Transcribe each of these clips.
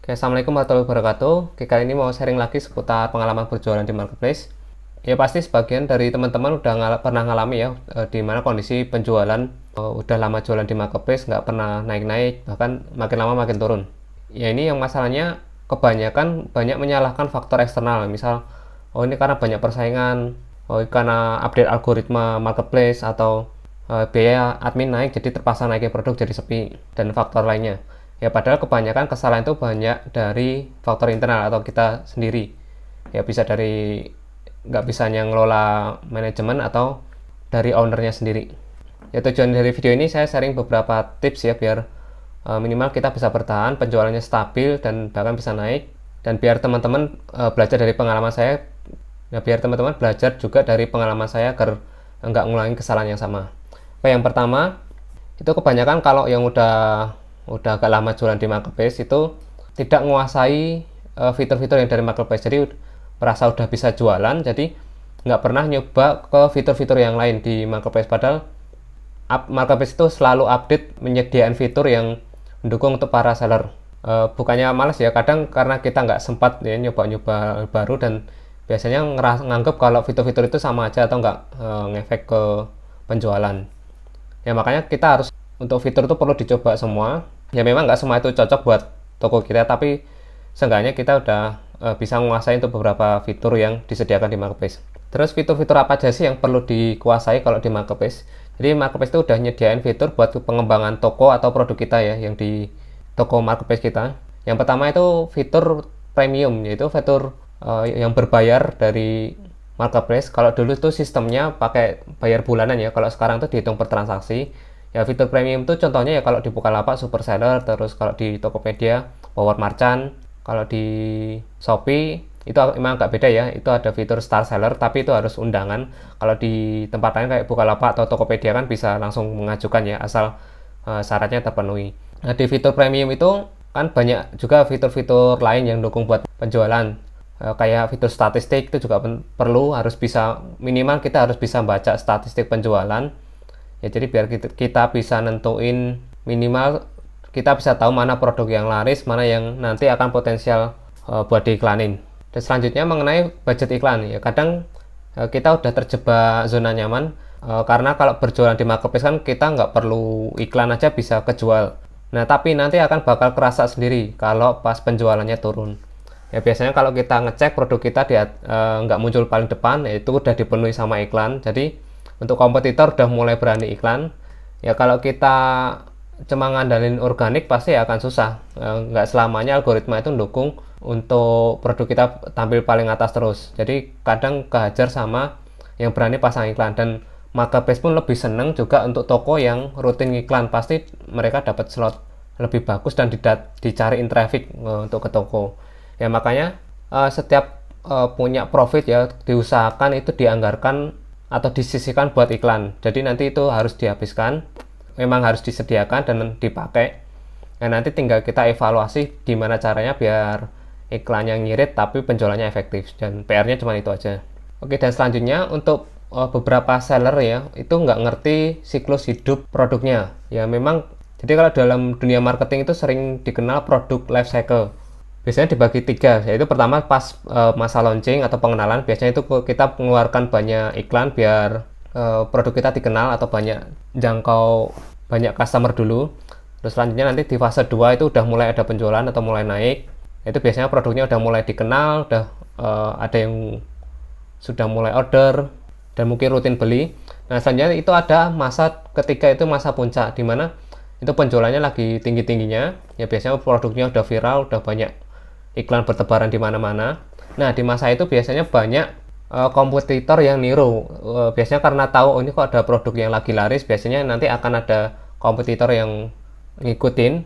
Oke, Assalamualaikum warahmatullahi wabarakatuh. Oke, kali ini mau sharing lagi seputar pengalaman berjualan di marketplace. Ya pasti sebagian dari teman-teman udah pernah ngalami ya, di mana kondisi penjualan udah lama jualan di marketplace nggak pernah naik-naik, bahkan makin lama makin turun. Ya ini yang masalahnya kebanyakan banyak menyalahkan faktor eksternal, misal oh ini karena banyak persaingan, oh ini karena update algoritma marketplace, atau biaya admin naik jadi terpaksa naikin produk jadi sepi, dan faktor lainnya. Ya padahal kebanyakan kesalahan itu banyak dari faktor internal atau kita sendiri. Ya bisa dari nggak bisanya ngelola manajemen atau dari ownernya sendiri. Ya tujuan dari video ini saya sharing beberapa tips ya biar minimal kita bisa bertahan, penjualannya stabil dan bahkan bisa naik. Dan biar teman-teman belajar dari pengalaman saya. Nah, biar teman-teman belajar juga dari pengalaman saya agar nggak ngulangi kesalahan yang sama. Yang pertama, itu kebanyakan kalau yang udah agak lama jualan di marketplace itu tidak menguasai fitur-fitur yang dari marketplace. Jadi merasa udah bisa jualan, jadi nggak pernah nyoba ke fitur-fitur yang lain di marketplace. Padahal marketplace itu selalu update menyediakan fitur yang mendukung untuk para seller. Bukannya males ya, kadang karena kita nggak sempat ya nyoba-nyoba baru, dan biasanya nganggep kalau fitur-fitur itu sama aja atau nggak ngefek ke penjualan. Ya makanya kita harus, untuk fitur itu perlu dicoba semua. Ya memang nggak semua itu cocok buat toko kita, tapi seenggaknya kita udah bisa menguasai untuk beberapa fitur yang disediakan di marketplace. Terus fitur-fitur apa aja sih yang perlu dikuasai kalau di marketplace? Jadi marketplace itu udah nyediain fitur buat pengembangan toko atau produk kita ya, yang di toko marketplace kita. Yang pertama itu fitur premium, yaitu fitur yang berbayar dari marketplace. Kalau dulu itu sistemnya pakai bayar bulanan ya, kalau sekarang itu dihitung per transaksi. Ya fitur premium itu contohnya ya kalau di Bukalapak Super Seller, terus kalau di Tokopedia Power Merchant, kalau di Shopee itu emang agak beda ya, itu ada fitur Star Seller tapi itu harus undangan. Kalau di tempat lain kayak Bukalapak atau Tokopedia kan bisa langsung mengajukan ya, asal syaratnya terpenuhi. Nah, di fitur premium itu kan banyak juga fitur-fitur lain yang dukung buat penjualan. Kayak fitur statistik itu juga perlu, harus bisa, minimal kita harus bisa baca statistik penjualan ya, jadi biar kita bisa nentuin, minimal kita bisa tahu mana produk yang laris, mana yang nanti akan potensial buat diiklanin. Dan selanjutnya mengenai budget iklan ya, kadang kita udah terjebak zona nyaman, karena kalau berjualan di marketplace kan kita nggak perlu iklan aja bisa kejual. Nah tapi nanti akan bakal kerasa sendiri kalau pas penjualannya turun. Ya biasanya kalau kita ngecek produk kita nggak muncul paling depan, ya itu udah dipenuhi sama iklan. Jadi untuk kompetitor udah mulai berani iklan. Ya kalau kita cuma ngandalin organik pasti akan susah. Nggak selamanya algoritma itu mendukung untuk produk kita tampil paling atas terus. Jadi kadang kehajar sama yang berani pasang iklan. Dan marketplace pun lebih seneng juga untuk toko yang rutin iklan. Pasti mereka dapat slot lebih bagus dan dicariin traffic untuk ke toko. Ya makanya setiap punya profit ya diusahakan itu dianggarkan atau disisihkan buat iklan. Jadi nanti itu harus dihabiskan, memang harus disediakan dan dipakai. Nah nanti tinggal kita evaluasi gimana caranya biar iklannya ngirit tapi penjualannya efektif, dan PR-nya cuma itu aja. Oke, dan selanjutnya untuk beberapa seller ya itu nggak ngerti siklus hidup produknya. Ya memang, jadi kalau dalam dunia marketing itu sering dikenal produk life cycle. Biasanya dibagi 3, yaitu pertama pas masa launching atau pengenalan, biasanya itu kita mengeluarkan banyak iklan biar produk kita dikenal atau jangkau banyak customer dulu. Terus selanjutnya nanti di fase 2 itu udah mulai ada penjualan atau mulai naik, itu biasanya produknya udah mulai dikenal, udah ada yang sudah mulai order dan mungkin rutin beli. Nah selanjutnya itu ada masa ketiga, itu masa puncak, dimana itu penjualannya lagi tinggi-tingginya. Ya biasanya produknya udah viral, udah banyak iklan bertebaran di mana-mana. Nah di masa itu biasanya banyak kompetitor yang niru. Biasanya karena tahu ini kok ada produk yang lagi laris, biasanya nanti akan ada kompetitor yang ngikutin.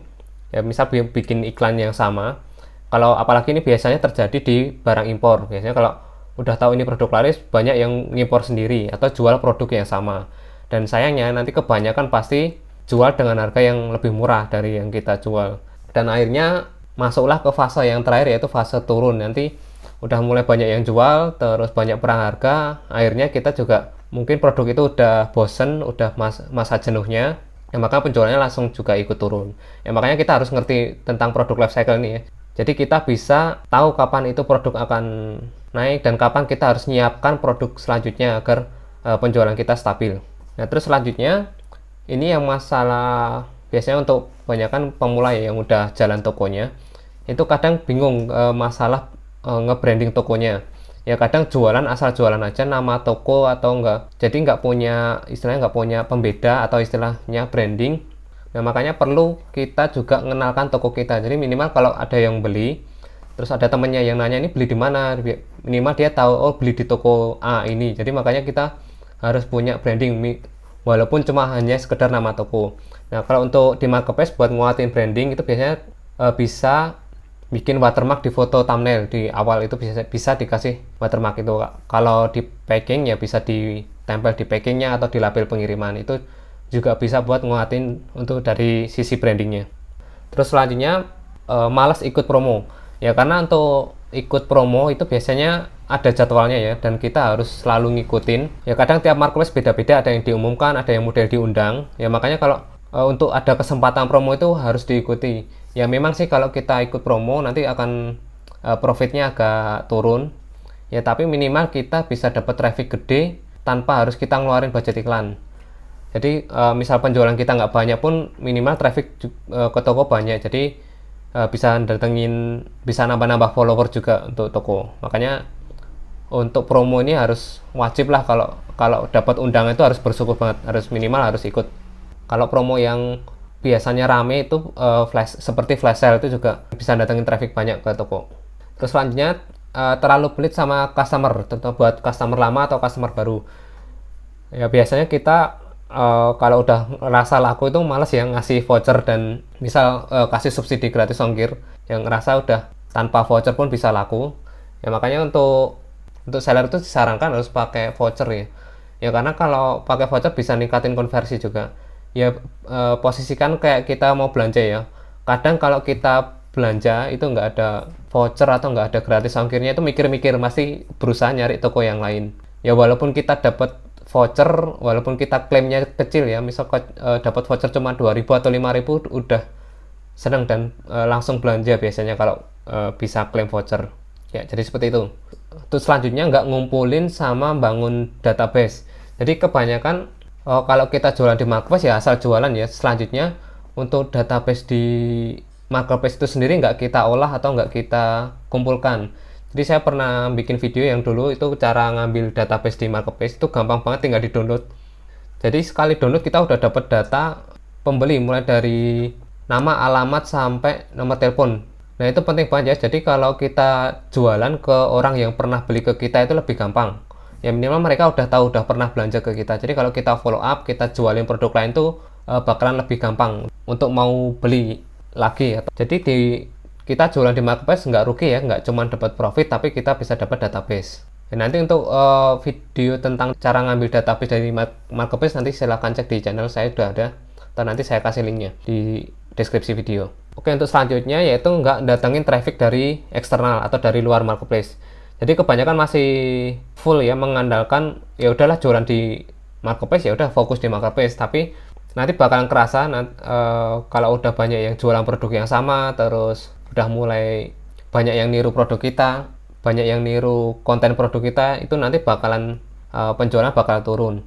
Ya misal bikin iklan yang sama. Kalau apalagi ini biasanya terjadi di barang impor. Biasanya kalau udah tahu ini produk laris, banyak yang ngimpor sendiri atau jual produk yang sama. Dan sayangnya nanti kebanyakan pasti jual dengan harga yang lebih murah dari yang kita jual. Dan akhirnya masuklah ke fase yang terakhir, yaitu fase turun. Nanti udah mulai banyak yang jual, terus banyak perang harga, akhirnya kita juga mungkin produk itu udah bosen, udah masa jenuhnya, ya maka penjualannya langsung juga ikut turun. Ya makanya kita harus ngerti tentang produk life cycle ini ya. Jadi kita bisa tahu kapan itu produk akan naik dan kapan kita harus menyiapkan produk selanjutnya agar penjualan kita stabil. Nah, terus selanjutnya ini yang masalah biasanya untuk kebanyakan pemula ya yang udah jalan tokonya, itu kadang bingung masalah nge-branding tokonya. Ya kadang jualan asal jualan aja nama toko atau enggak. Jadi nggak punya istilahnya nggak punya pembeda atau istilahnya branding. Nah, makanya perlu kita juga mengenalkan toko kita. Jadi minimal kalau ada yang beli, terus ada temennya yang nanya ini beli di mana, minimal dia tahu oh beli di toko A ini. Jadi makanya kita harus punya branding walaupun cuma hanya sekedar nama toko. Nah, kalau untuk di marketplace buat nguatin branding itu biasanya bisa bikin watermark di foto thumbnail di awal, itu bisa dikasih watermark itu. Kalau di packing ya bisa ditempel di packingnya atau di label pengiriman, itu juga bisa buat nguatin untuk dari sisi brandingnya. Terus selanjutnya malas ikut promo ya, karena untuk ikut promo itu biasanya ada jadwalnya ya, dan kita harus selalu ngikutin ya. Kadang tiap marketplace beda-beda, ada yang diumumkan, ada yang model diundang ya. Makanya kalau untuk ada kesempatan promo itu harus diikuti ya. Memang sih kalau kita ikut promo nanti akan profitnya agak turun ya, tapi minimal kita bisa dapat traffic gede tanpa harus kita ngeluarin budget iklan. Jadi misal penjualan kita nggak banyak pun minimal traffic ke toko banyak, jadi bisa datengin, bisa nambah-nambah follower juga untuk toko. Makanya untuk promo ini harus wajib lah, kalau dapat undangan itu harus bersyukur banget, harus minimal harus ikut. Kalau promo yang biasanya rame itu seperti flash sale itu juga bisa datengin traffic banyak ke toko. Terus selanjutnya terlalu pelit sama customer, tentu buat customer lama atau customer baru. Ya biasanya kita kalau udah ngerasa laku itu males ya ngasih voucher dan misal kasih subsidi gratis ongkir, yang ngerasa udah tanpa voucher pun bisa laku ya. Makanya untuk seller itu disarankan harus pakai voucher ya. Ya karena kalau pakai voucher bisa ningkatin konversi juga ya. Posisikan kayak kita mau belanja ya, kadang kalau kita belanja itu nggak ada voucher atau nggak ada gratis ongkirnya, itu mikir-mikir masih berusaha nyari toko yang lain ya. Walaupun kita dapat voucher, walaupun kita klaimnya kecil ya, misal dapat voucher cuma 2.000 atau 5.000 udah seneng dan langsung belanja biasanya kalau bisa klaim voucher ya. Jadi seperti itu. Terus selanjutnya nggak ngumpulin sama bangun database. Jadi kebanyakan kalau kita jualan di marketplace ya asal jualan ya. Selanjutnya untuk database di marketplace itu sendiri nggak kita olah atau nggak kita kumpulkan. Jadi saya pernah bikin video yang dulu itu cara ngambil database di marketplace, itu gampang banget, tinggal di download. Jadi sekali download kita udah dapat data pembeli mulai dari nama, alamat sampai nomor telepon. Nah itu penting banget ya. Jadi kalau kita jualan ke orang yang pernah beli ke kita itu lebih gampang ya, minimal mereka udah tahu, udah pernah belanja ke kita. Jadi kalau kita follow up, kita jualin produk lain tuh bakalan lebih gampang untuk mau beli lagi ya. Jadi kita jualan di marketplace nggak rugi ya, nggak cuma dapat profit tapi kita bisa dapat database. Dan nanti untuk video tentang cara ngambil database dari marketplace nanti silahkan cek di channel saya, udah ada, atau nanti saya kasih linknya di deskripsi video. Oke, untuk selanjutnya yaitu nggak datangin traffic dari eksternal atau dari luar marketplace. Jadi kebanyakan masih full ya mengandalkan ya udahlah jualan di marketplace, ya udah fokus di marketplace, tapi nanti bakalan kerasa kalau udah banyak yang jualan produk yang sama, terus udah mulai banyak yang niru produk kita, banyak yang niru konten produk kita, itu nanti bakalan penjualan bakal turun.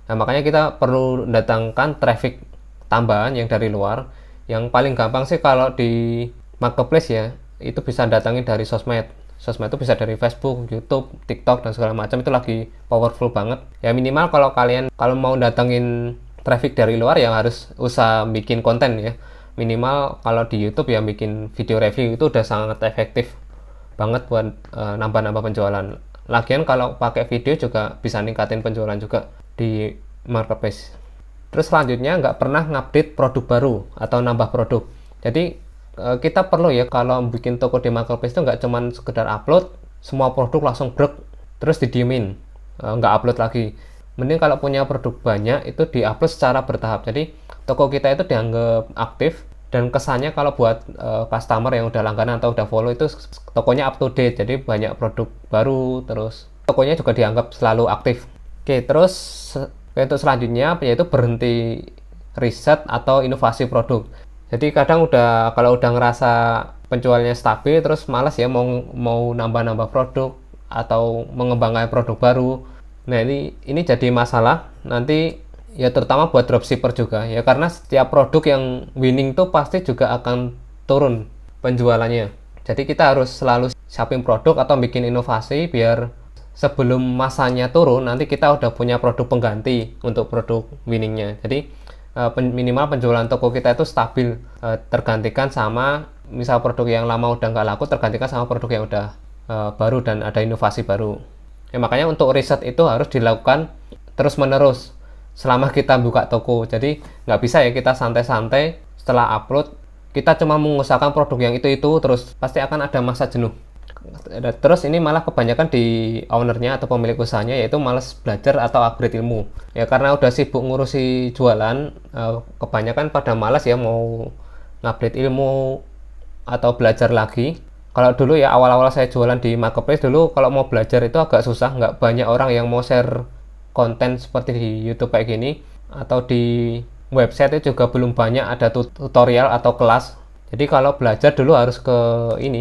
Nah makanya kita perlu datangkan traffic tambahan yang dari luar. Yang paling gampang sih kalau di marketplace ya, itu bisa datangin dari sosmed. Sosmed itu bisa dari Facebook, YouTube, TikTok dan segala macam, itu lagi powerful banget. Ya minimal kalau kalian mau datangin traffic dari luar ya harus usah bikin konten ya. Minimal kalau di YouTube ya bikin video review itu udah sangat efektif banget buat nambah-nambah penjualan. Lagian kalau pakai video juga bisa ningkatin penjualan juga di marketplace. Terus selanjutnya nggak pernah ngupdate produk baru atau nambah produk. Jadi kita perlu ya kalau bikin toko di marketplace itu nggak cuman sekedar upload semua produk langsung brek terus didiemin, nggak upload lagi. Mending kalau punya produk banyak itu diupload secara bertahap. Jadi toko kita itu dianggap aktif, dan kesannya kalau buat customer yang udah langganan atau udah follow itu tokonya up to date, jadi banyak produk baru, terus tokonya juga dianggap selalu aktif. Oke, terus untuk selanjutnya yaitu berhenti riset atau inovasi produk. Jadi kadang kalau udah ngerasa penjualannya stabil, terus malas ya mau nambah-nambah produk atau mengembangkan produk baru. Nah, ini jadi masalah nanti ya, terutama buat dropshipper juga ya, karena setiap produk yang winning tuh pasti juga akan turun penjualannya. Jadi kita harus selalu siapin produk atau bikin inovasi biar sebelum masanya turun nanti kita udah punya produk pengganti untuk produk winningnya. Jadi minimal penjualan toko kita itu stabil, tergantikan sama misal produk yang lama udah nggak laku tergantikan sama produk yang udah baru dan ada inovasi baru. Ya, makanya untuk riset itu harus dilakukan terus menerus selama kita buka toko. Jadi nggak bisa ya kita santai-santai setelah upload kita cuma mengusahakan produk yang itu terus, pasti akan ada masa jenuh. Terus ini malah kebanyakan di ownernya atau pemilik usahanya yaitu malas belajar atau upgrade ilmu ya, karena udah sibuk ngurusi jualan, kebanyakan pada malas ya mau ngupdate ilmu atau belajar lagi. Kalau dulu ya awal-awal saya jualan di marketplace dulu, kalau mau belajar itu agak susah, nggak banyak orang yang mau share konten seperti di YouTube kayak gini, atau di website itu juga belum banyak ada tutorial atau kelas. Jadi kalau belajar dulu harus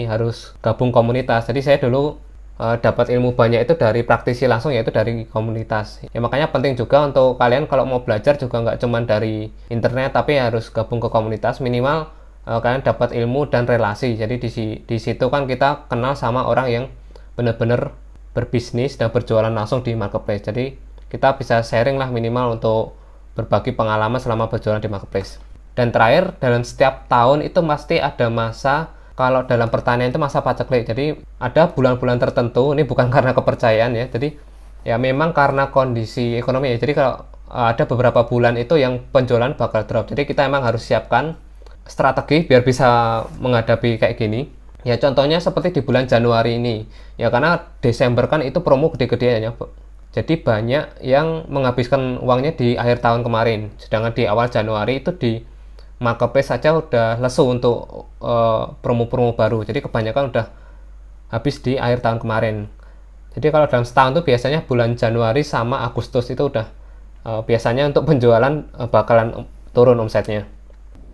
harus gabung komunitas. Jadi saya dulu dapat ilmu banyak itu dari praktisi langsung, yaitu dari komunitas. Ya makanya penting juga untuk kalian kalau mau belajar juga nggak cuma dari internet, tapi harus gabung ke komunitas. Minimal kalian dapat ilmu dan relasi. Jadi di situ kan kita kenal sama orang yang benar-benar berbisnis dan berjualan langsung di marketplace. Jadi kita bisa sharing lah minimal untuk berbagi pengalaman selama berjualan di marketplace. Dan terakhir, dalam setiap tahun itu pasti ada masa, kalau dalam pertanian itu masa paceklik. Jadi ada bulan-bulan tertentu, ini bukan karena kepercayaan ya, jadi ya memang karena kondisi ekonomi ya. Jadi kalau ada beberapa bulan itu yang penjualan bakal drop, jadi kita emang harus siapkan strategi biar bisa menghadapi kayak gini. Ya contohnya seperti di bulan Januari ini ya, karena Desember kan itu promo gede-gedean ya, jadi banyak yang menghabiskan uangnya di akhir tahun kemarin, sedangkan di awal Januari itu di marketplace saja udah lesu untuk promo-promo baru. Jadi kebanyakan udah habis di akhir tahun kemarin. Jadi kalau dalam setahun tuh biasanya bulan Januari sama Agustus itu udah biasanya untuk penjualan bakalan turun omsetnya.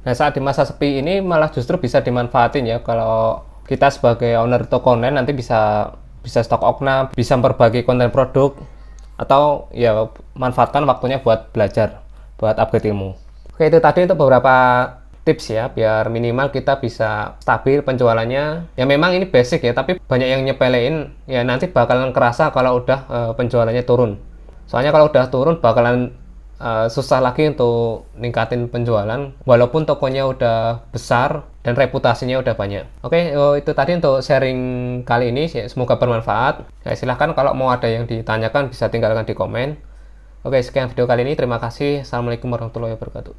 Nah, saat di masa sepi ini malah justru bisa dimanfaatin ya, kalau kita sebagai owner toko online nanti bisa stok okna, bisa berbagi konten produk, atau ya manfaatkan waktunya buat belajar, buat upgrade ilmu. Oke, itu tadi untuk beberapa tips ya, biar minimal kita bisa stabil penjualannya. Ya memang ini basic ya, tapi banyak yang nyepelein, ya nanti bakalan kerasa kalau udah penjualannya turun. Soalnya kalau udah turun bakalan susah lagi untuk ningkatin penjualan, walaupun tokonya udah besar dan reputasinya udah banyak. Oke, itu tadi untuk sharing kali ini, semoga bermanfaat. Ya, silahkan kalau mau ada yang ditanyakan bisa tinggalkan di komen. Oke, sekian video kali ini. Terima kasih. Assalamualaikum warahmatullahi wabarakatuh.